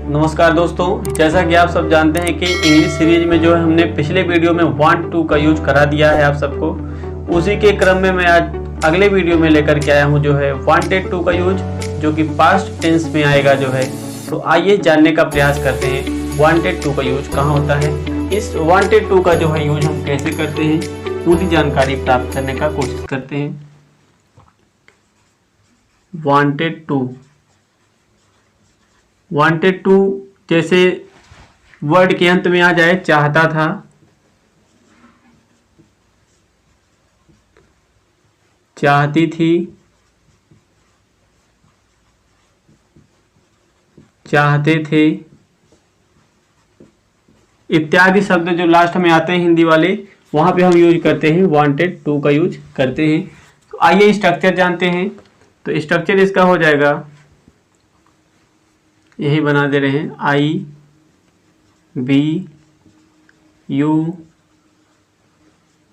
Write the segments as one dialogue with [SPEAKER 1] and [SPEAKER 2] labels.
[SPEAKER 1] नमस्कार दोस्तों, जैसा कि आप सब जानते हैं कि इंग्लिश सीरीज में जो है हमने पिछले वीडियो में वांट टू का यूज करा दिया है आप सबको। उसी के क्रम में मैं आज अगले वीडियो में लेकर के आया हूं जो है वांटेड टू का यूज, जो कि पास्ट टेंस में आएगा जो है। तो आइए जानने का प्रयास करते हैं वांटेड टू का यूज कहाँ होता है, इस वांटेड टू का जो है यूज हम कैसे करते हैं, पूरी जानकारी प्राप्त करने का कोशिश करते हैं। वांटेड टू जैसे वर्ड के अंत में आ जाए चाहता था, चाहती थी, चाहते थे इत्यादि शब्द जो लास्ट में आते हैं हिंदी वाले, वहां पे हम यूज करते हैं वांटेड टू का यूज करते हैं। तो आइए स्ट्रक्चर जानते हैं। तो स्ट्रक्चर इसका हो जाएगा, यही बना दे रहे हैं, I we you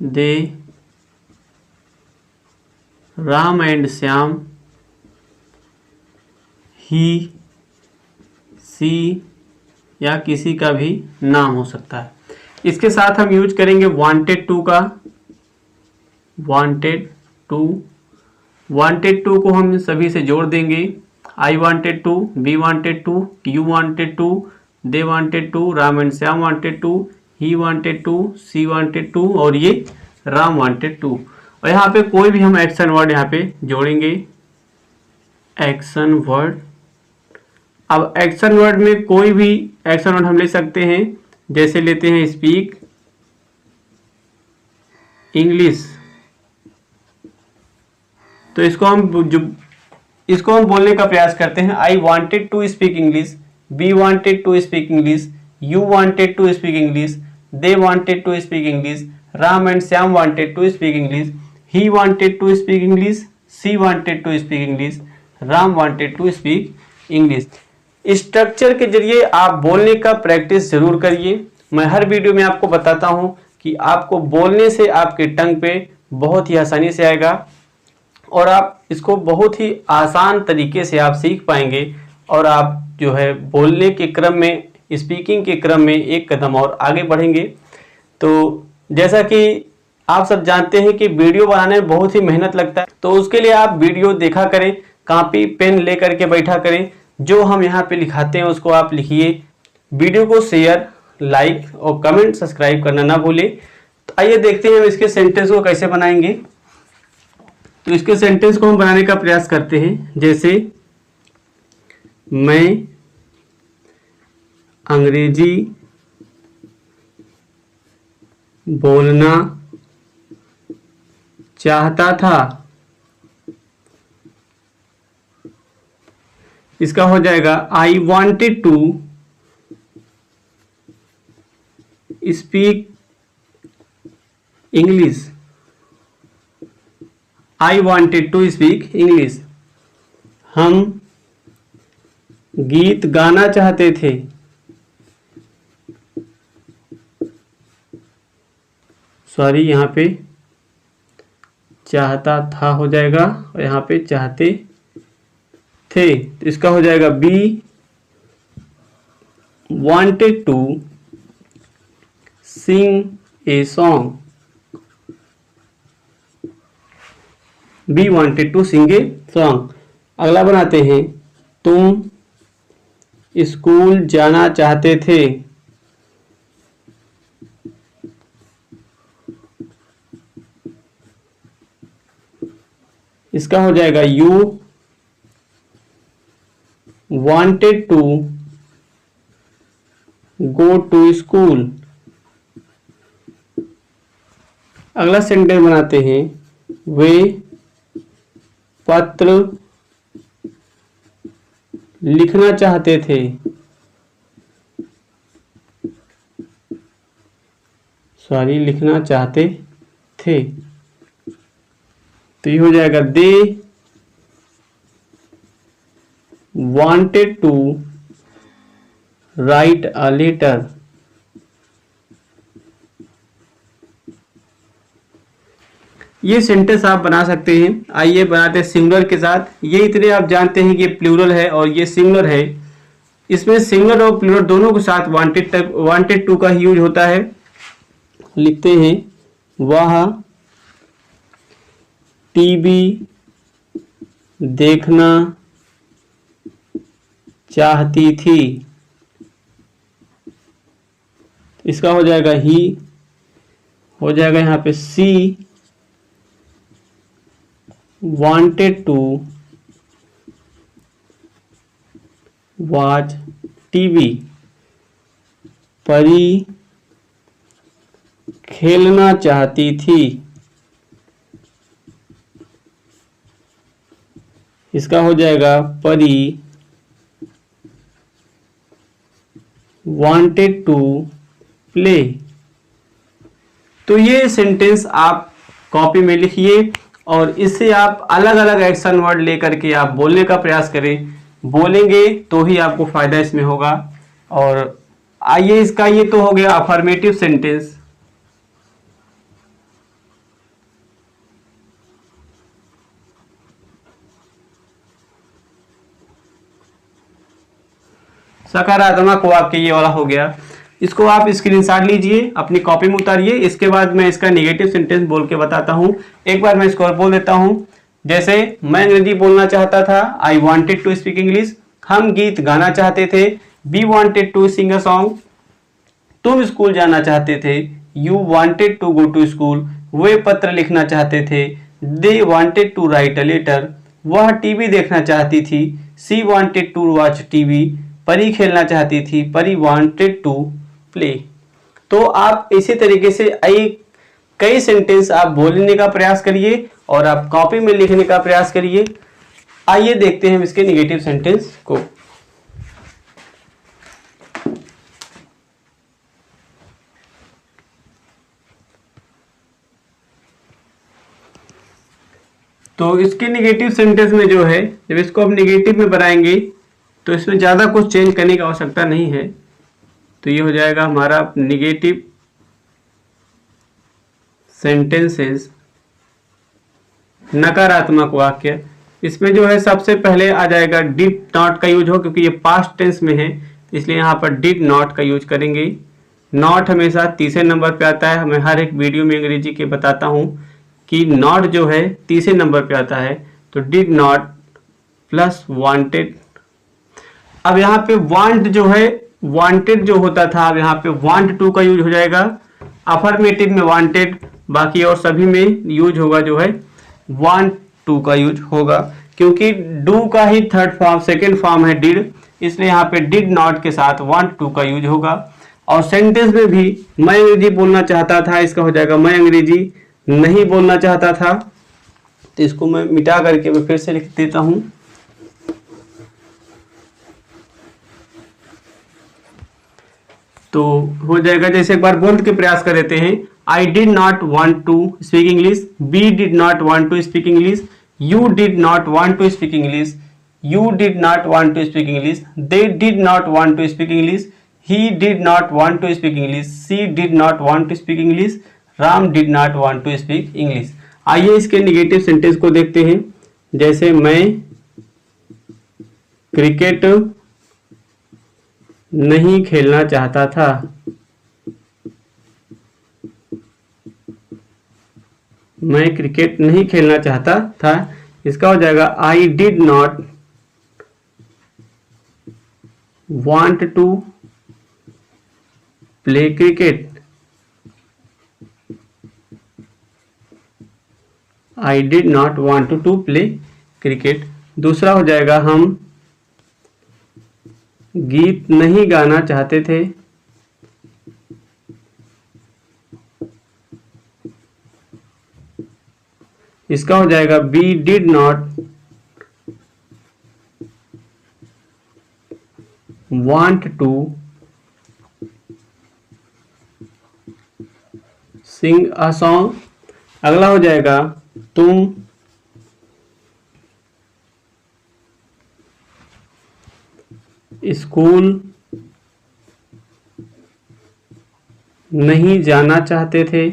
[SPEAKER 1] they, Ram and Shyam, he she या किसी का भी नाम हो सकता है। इसके साथ हम यूज करेंगे वांटेड टू का। वांटेड टू को हम सभी से जोड़ देंगे। I wanted to, we wanted to, you wanted to, they wanted to, Ram and Shyam wanted to, he wanted to, she wanted to और ये राम wanted to। और यहाँ पे कोई भी हम एक्शन वर्ड यहाँ पे जोड़ेंगे, एक्शन वर्ड। अब एक्शन वर्ड में कोई भी एक्शन वर्ड हम ले सकते हैं, जैसे लेते हैं स्पीक इंग्लिश। तो इसको हम बोलने का प्रयास करते हैं। I wanted to speak English, we wanted to speak English, you wanted to speak English, they wanted to speak English, Ram and Shyam wanted to speak English, he wanted to speak English, she wanted to speak English, Ram wanted to speak English. Structure के जरिए आप बोलने का practice जरूर करिए। मैं हर video में आपको बताता हूँ कि आपको बोलने से आपके टंग पे बहुत ही आसानी से आएगा और आप इसको बहुत ही आसान तरीके से आप सीख पाएंगे और आप जो है बोलने के क्रम में, स्पीकिंग के क्रम में एक कदम और आगे बढ़ेंगे। तो जैसा कि आप सब जानते हैं कि वीडियो बनाने में बहुत ही मेहनत लगता है, तो उसके लिए आप वीडियो देखा करें, कॉपी पेन लेकर के बैठा करें, जो हम यहाँ पे लिखाते हैं उसको आप लिखिए। वीडियो को शेयर, लाइक और कमेंट, सब्सक्राइब करना ना भूलें। तो आइए देखते हैं हम इसके सेंटेंस को कैसे बनाएंगे। तो इसके सेंटेंस को हम बनाने का प्रयास करते हैं, जैसे मैं अंग्रेजी बोलना चाहता था। इसका हो जाएगा I wanted to speak English. I wanted to speak English। हम गीत गाना चाहते थे। सॉरी, यहाँ पे चाहता था हो जाएगा और यहाँ पे चाहते थे। तो इसका हो जाएगा we wanted to sing a song। We wanted to sing a song. अगला बनाते हैं, तुम स्कूल जाना चाहते थे। इसका हो जाएगा you wanted to go to school. अगला सेंटेंस बनाते हैं, वे पत्र लिखना चाहते थे। सॉरी, लिखना चाहते थे। तो ये हो जाएगा they wanted to write a letter. ये सेंटेंस आप बना सकते हैं। आइए बनाते हैं सिंगुलर के साथ। ये इतने आप जानते हैं कि प्लूरल है और ये सिंगुलर है। इसमें सिंगल और प्लूरल दोनों के साथ वांटेड टू का यूज होता है। लिखते हैं वह टीवी देखना चाहती थी। इसका हो जाएगा ही, हो जाएगा यहाँ पे सी wanted to watch TV. Pari खेलना चाहती थी। इसका हो जाएगा परी वांटेड टू प्ले। तो ये सेंटेंस आप कॉपी में लिखिए और इससे आप अलग अलग एक्शन वर्ड लेकर के आप बोलने का प्रयास करें। बोलेंगे तो ही आपको फायदा इसमें होगा। और आइए, इसका ये तो हो गया अफर्मेटिव सेंटेंस। सकारात्मक वाक्य ये वाला हो गया। इसको आप स्क्रीनशॉट लीजिए, अपनी कॉपी में उतारिए। इसके बाद मैं इसका नेगेटिव सेंटेंस बोल के बताता हूं। एक बार मैं इसको और बोल देता हूं। जैसे मैं अंग्रेजी बोलना चाहता था, I wanted to speak English. हम गीत गाना चाहते थे, we wanted to sing a song. तुम स्कूल जाना चाहते थे, you wanted to go to school. वे पत्र लिखना चाहते थे, they wanted to write a letter. वह टीवी देखना चाहती थी, she wanted to watch TV. Pari खेलना चाहती थी, परी वांटेड टू प्ले। तो आप इसी तरीके से कई सेंटेंस आप बोलने का प्रयास करिए और आप कॉपी में लिखने का प्रयास करिए। आइए देखते हैं इसके नेगेटिव सेंटेंस को। तो इसके नेगेटिव सेंटेंस में जो है, जब इसको हम नेगेटिव में बनाएंगे तो इसमें ज़्यादा कुछ चेंज करने की आवश्यकता नहीं है। तो ये हो जाएगा हमारा नेगेटिव सेंटेंसेस, नकारात्मक वाक्य। इसमें जो है सबसे पहले आ जाएगा डिड नॉट का यूज हो, क्योंकि ये पास्ट टेंस में है इसलिए यहाँ पर डिड नॉट का यूज करेंगे। नॉट हमेशा तीसरे नंबर पे आता है। मैं हर एक वीडियो में अंग्रेजी के बताता हूँ कि नॉट जो है तीसरे नंबर पे आता है। तो डिड नॉट प्लस वांटेड। अब यहाँ पे वांट जो है, वांटेड जो होता था, अब यहाँ पे वांट टू का यूज हो जाएगा। अफर्मेटिव में वांटेड, बाकी और सभी में यूज होगा जो है वांट टू का यूज होगा, क्योंकि डू का ही थर्ड फॉर्म सेकेंड फॉर्म है डिड, इसलिए यहाँ पे डिड नॉट के साथ वांट टू का यूज होगा। और सेंटेंस में भी मैं अंग्रेजी बोलना चाहता था, इसका हो जाएगा मैं अंग्रेजी नहीं बोलना चाहता था। तो इसको मैं मिटा करके मैं फिर से लिख देता हूं। तो हो जाएगा, जैसे एक बार बोल के प्रयास कर लेते हैं। I did not want to speak English, we did not want to speak English, you did not want to speak English, you did not want to speak English, they did not want to speak English, he did not want to speak English, she did not want to speak English, Ram did not want to speak English. आइए इसके negative sentence को देखते हैं। जैसे मैं cricket नहीं खेलना चाहता था, मैं क्रिकेट नहीं खेलना चाहता था। इसका हो जाएगा I did not want to play cricket, I did not want to play cricket. दूसरा हो जाएगा हम गीत नहीं गाना चाहते थे, इसका हो जाएगा we did not want to sing a song. अगला हो जाएगा तुम स्कूल नहीं जाना चाहते थे,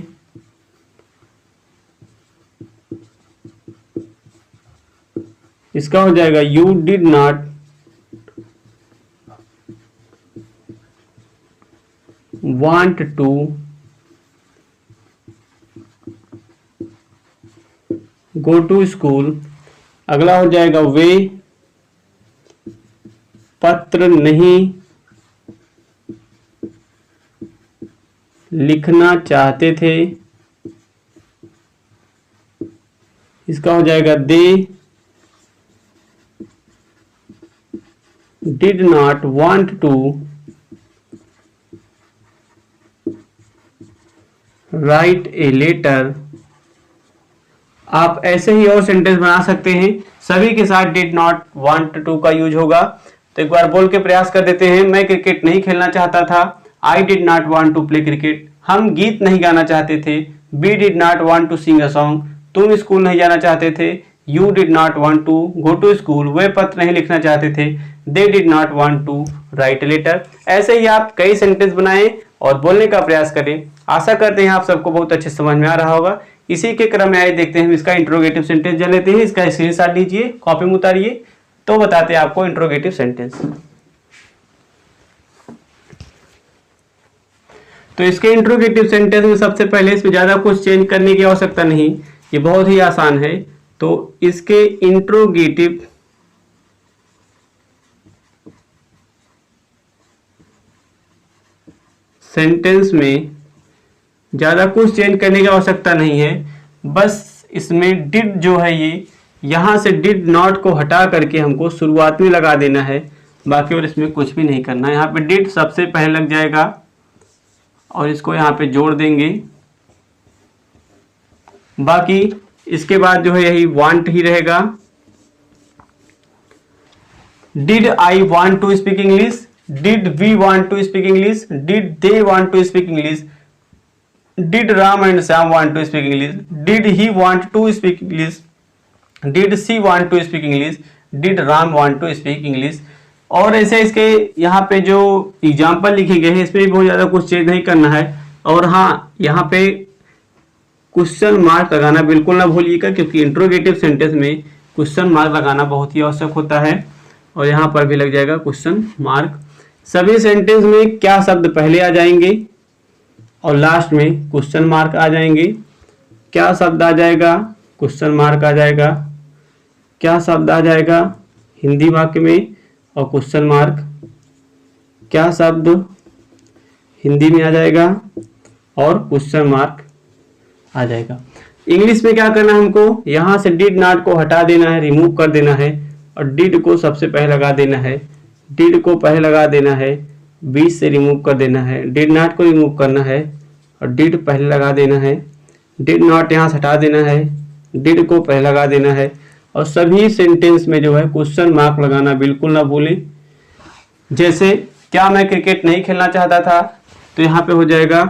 [SPEAKER 1] इसका हो जाएगा you did not want to go to school। अगला हो जाएगा वे पत्र नहीं लिखना चाहते थे। इसका हो जाएगा they did not want to write a letter. आप ऐसे ही और सेंटेंस बना सकते हैं, सभी के साथ डिड नॉट वांट टू का यूज होगा। तो एक बार बोल के प्रयास कर देते हैं। मैं क्रिकेट नहीं खेलना चाहता था। I did not want to play cricket. हम गीत नहीं गाना चाहते थे। We did not want to sing a song. तुम स्कूल नहीं जाना चाहते थे। You did not want to go to school. वे पत्र नहीं लिखना चाहते थे। They did not want to write a letter. ऐसे ही आप कई सेंटेंस बनाएं और बोलने का प्रयास करें। आशा करते हैं आप सबको बहुत अच्छे समझ में आ रहा होगा। इसी के क्रम में आइए देखते हैं इसका इंट्रोगेटिव सेंटेंस जान लेते हैं। इसका स्क्रीनशॉट लीजिए, कॉपी में उतारिए, तो बताते हैं आपको इंट्रोगेटिव सेंटेंस। तो इसके इंट्रोगेटिव सेंटेंस में सबसे पहले इसमें ज्यादा कुछ चेंज करने की आवश्यकता नहीं, ये बहुत ही आसान है। तो इसके इंट्रोगेटिव सेंटेंस में ज्यादा कुछ चेंज करने की आवश्यकता नहीं है। बस इसमें डिड जो है ये यहां से डिड नॉट को हटा करके हमको शुरुआत में लगा देना है। बाकी और इसमें कुछ भी नहीं करना है। यहाँ पे डिड सबसे पहले लग जाएगा और इसको यहाँ पे जोड़ देंगे। बाकी इसके बाद जो है यही वांट ही रहेगा। Did I want to speak English. Did we want to speak English. Did they want to speak English. Did Ram and Shyam want to speak English. Did he want to speak English. Did she want to speak English. Did Ram want to speak English. और ऐसे इसके यहाँ पे जो example लिखे गए हैं इसमें भी बहुत ज़्यादा कुछ चेंज नहीं करना है। और हाँ, यहाँ पे क्वेश्चन मार्क लगाना बिल्कुल ना भूलिएगा, क्योंकि इंट्रोगेटिव सेंटेंस में क्वेश्चन मार्क लगाना बहुत ही आवश्यक होता है। और यहाँ पर भी लग जाएगा क्वेश्चन मार्क। सभी सेंटेंस में क्या शब्द पहले आ जाएंगे और लास्ट में क्वेश्चन मार्क आ जाएंगे। क्या शब्द आ जाएगा, क्वेश्चन मार्क आ जाएगा। क्या शब्द आ जाएगा हिंदी वाक्य में और क्वेश्चन मार्क। क्या शब्द हिंदी में आ जाएगा और क्वेश्चन मार्क आ जाएगा। इंग्लिश में क्या करना है हमको, यहां से डिड नॉट को हटा देना है, रिमूव कर देना है और डिड को सबसे पहले लगा देना है। डिड को पहले लगा देना है, बीच से रिमूव कर देना है। डिड नॉट को रिमूव करना है और डिड पहले लगा देना है। डिड नॉट यहाँ से हटा देना है, डिड को पहले लगा देना है। और सभी सेंटेंस में जो है क्वेश्चन मार्क लगाना बिल्कुल ना भूलें। जैसे क्या मैं क्रिकेट नहीं खेलना चाहता था, तो यहाँ पे हो जाएगा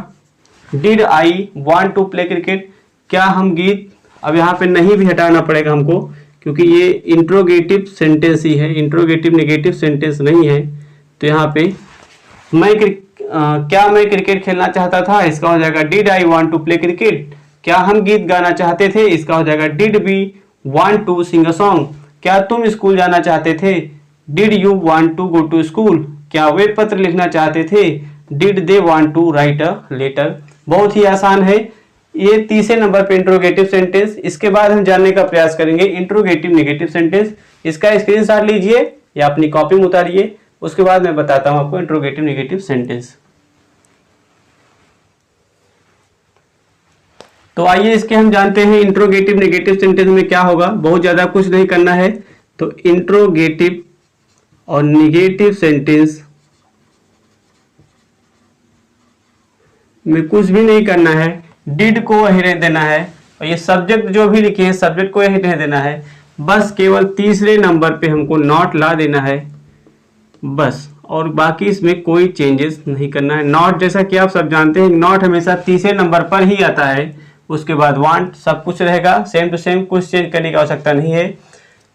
[SPEAKER 1] did I want to play cricket. क्या हम गीत, अब यहाँ पे नहीं भी हटाना पड़ेगा हमको, क्योंकि ये इंट्रोगेटिव सेंटेंस ही है, इंट्रोगेटिव नेगेटिव सेंटेंस नहीं है। तो यहाँ पे क्या मैं क्रिकेट खेलना चाहता था, इसका हो जाएगा did I want to play cricket. क्या हम गीत गाना चाहते थे, इसका हो जाएगा did we want to sing a song. क्या तुम स्कूल जाना चाहते थे, did you want to go to school. क्या वे पत्र लिखना चाहते थे, did they want to write a letter. बहुत ही आसान है ये तीसरे नंबर पे इंट्रोगेटिव सेंटेंस। इसके बाद हम जानने का प्रयास करेंगे इंट्रोगेटिव नेगेटिव सेंटेंस। इसका स्क्रीनशॉट लीजिए या अपनी कॉपी में उतारिए, उसके बाद मैं बताता हूं आपको इंट्रोगेटिव नेगेटिव सेंटेंस। तो आइए इसके हम जानते हैं इंट्रोगेटिव नेगेटिव सेंटेंस में क्या होगा। बहुत ज्यादा कुछ नहीं करना है। तो इंट्रोगेटिव और नेगेटिव सेंटेंस में कुछ भी नहीं करना है। डिड को वही रहने देना है और ये सब्जेक्ट जो भी लिखे हैं सब्जेक्ट को यही रहने देना है। बस केवल तीसरे नंबर पे हमको नॉट ला देना है बस, और बाकी इसमें कोई चेंजेस नहीं करना है। नॉट जैसा कि आप सब जानते हैं, नॉट हमेशा तीसरे नंबर पर ही आता है। उसके बाद वांट सब कुछ रहेगा सेम टू सेम, कुछ चेंज करने की आवश्यकता नहीं है।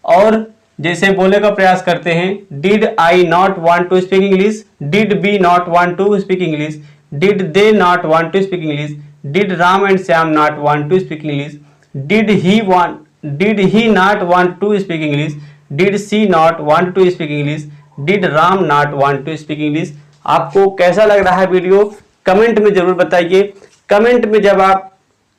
[SPEAKER 1] और जैसे बोलने का प्रयास करते हैं, did I not want to speak English. Did we not want to speak English. Did they not want to speak English. Did Ram and Shyam not want to speak English. Did he not want to speak English. Did she not want to speak English. Did Ram not want to speak English. आपको कैसा लग रहा है video, comment में जरूर बताइए। Comment में जब आप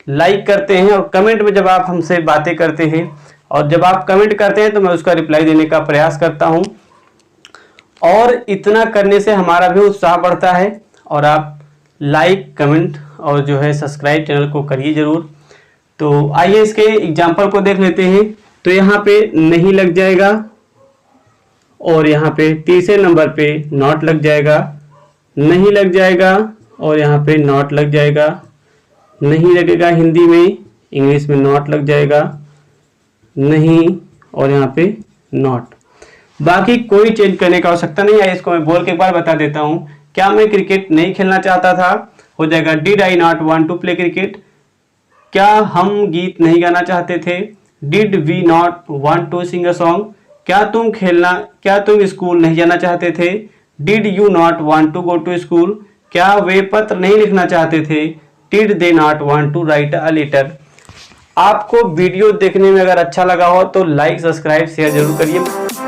[SPEAKER 1] लाइक करते हैं और कमेंट में जब आप हमसे बातें करते हैं और जब आप कमेंट करते हैं तो मैं उसका रिप्लाई देने का प्रयास करता हूं, और इतना करने से हमारा भी उत्साह बढ़ता है। और आप लाइक, कमेंट और जो है सब्सक्राइब चैनल को करिए जरूर। तो आइए इसके एग्जाम्पल को देख लेते हैं। तो यहाँ पे नहीं लग जाएगा और यहाँ पे तीसरे नंबर पे नॉट लग जाएगा, नहीं लग जाएगा और यहाँ पे नॉट लग जाएगा, नहीं लगेगा हिंदी में, इंग्लिश में नॉट लग जाएगा, नहीं और यहाँ पे नॉट। बाकी कोई चेंज करने की आवश्यकता नहीं है। इसको मैं बोल के एक बार बता देता हूँ। क्या मैं क्रिकेट नहीं खेलना चाहता था, हो जाएगा did I not want to play cricket. क्या हम गीत नहीं गाना चाहते थे, did we not want to sing a song. क्या तुम स्कूल नहीं जाना चाहते थे, did you not want to go to school. क्या वे पत्र नहीं लिखना चाहते थे, did they not want to write a letter. आपको वीडियो देखने में अगर अच्छा लगा हो तो लाइक, सब्सक्राइब, शेयर जरूर करिए।